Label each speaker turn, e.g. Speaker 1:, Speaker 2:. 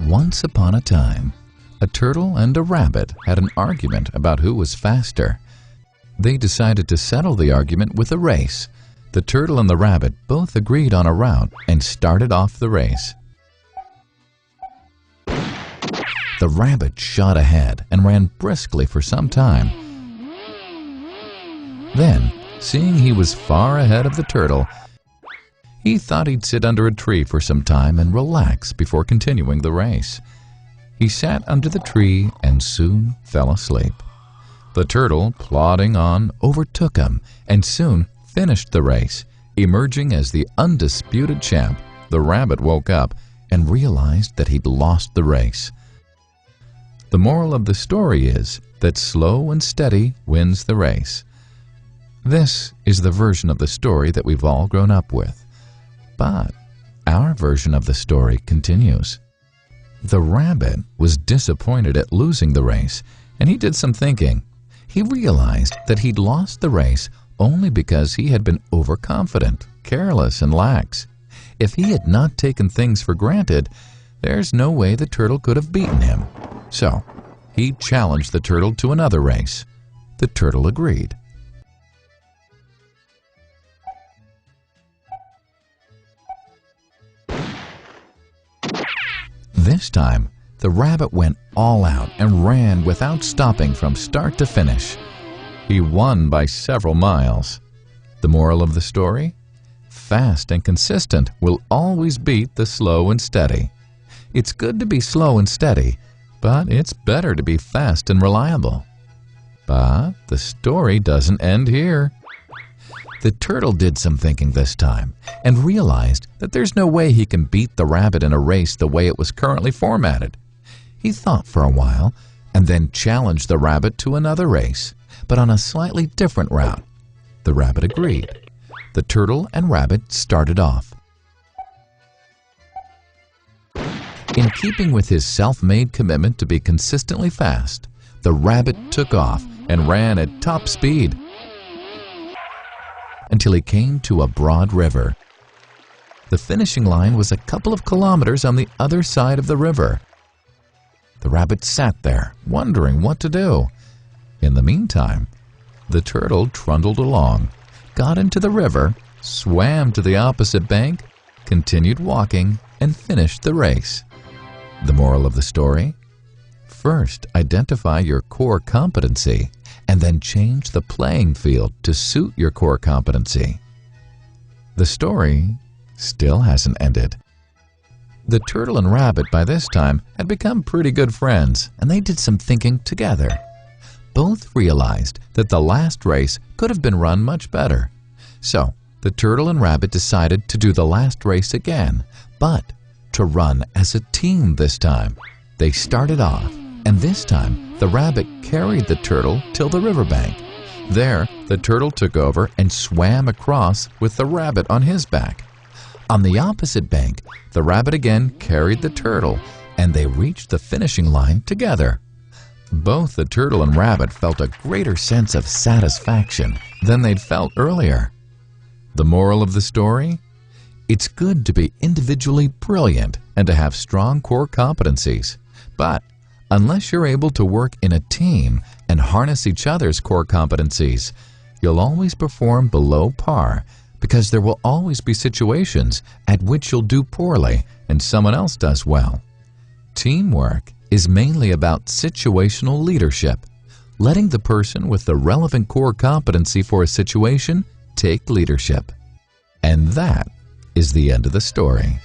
Speaker 1: Once upon a time, a turtle and a rabbit had an argument about who was faster. They decided to settle the argument with a race. The turtle and the rabbit both agreed on a route and started off the race. The rabbit shot ahead and ran briskly for some time. Then, seeing he was far ahead of the turtle, he thought he'd sit under a tree for some time and relax before continuing the race. He sat under the tree and soon fell asleep. The turtle, plodding on, overtook him and soon finished the race. Emerging as the undisputed champ, the rabbit woke up and realized that he'd lost the race. The moral of the story is that slow and steady wins the race. This is the version of the story that we've all grown up with. But our version of the story continues. The rabbit was disappointed at losing the race, and he did some thinking. He realized that he'd lost the race only because he had been overconfident, careless, and lax. If he had not taken things for granted, there's no way the turtle could have beaten him. So, he challenged the turtle to another race. The turtle agreed. This time, the rabbit went all out and ran without stopping from start to finish. He won by several miles. The moral of the story? Fast and consistent will always beat the slow and steady. It's good to be slow and steady, but it's better to be fast and reliable. But the story doesn't end here. The turtle did some thinking this time and realized that there's no way he can beat the rabbit in a race the way it was currently formatted. He thought for a while and then challenged the rabbit to another race, but on a slightly different route. The rabbit agreed. The turtle and rabbit started off. In keeping with his self-made commitment to be consistently fast, the rabbit took off and ran at top speed until he came to a broad river. The finishing line was a couple of kilometers on the other side of the river. The rabbit sat there, wondering what to do. In the meantime, the turtle trundled along, got into the river, swam to the opposite bank, continued walking, and finished the race. The moral of the story? First, identify your core competency, and then change the playing field to suit your core competency. The story still hasn't ended. The turtle and rabbit by this time had become pretty good friends, and they did some thinking together. Both realized that the last race could have been run much better. So, the turtle and rabbit decided to do the last race again, but to run as a team this time. They started off, and this time the rabbit carried the turtle till the riverbank. There, the turtle took over and swam across with the rabbit on his back. On the opposite bank, the rabbit again carried the turtle, and they reached the finishing line together. Both the turtle and rabbit felt a greater sense of satisfaction than they'd felt earlier. The moral of the story? It's good to be individually brilliant and to have strong core competencies, but unless you're able to work in a team and harness each other's core competencies, you'll always perform below par, because there will always be situations at which you'll do poorly and someone else does well. Teamwork is mainly about situational leadership, letting the person with the relevant core competency for a situation take leadership. And that is the end of the story.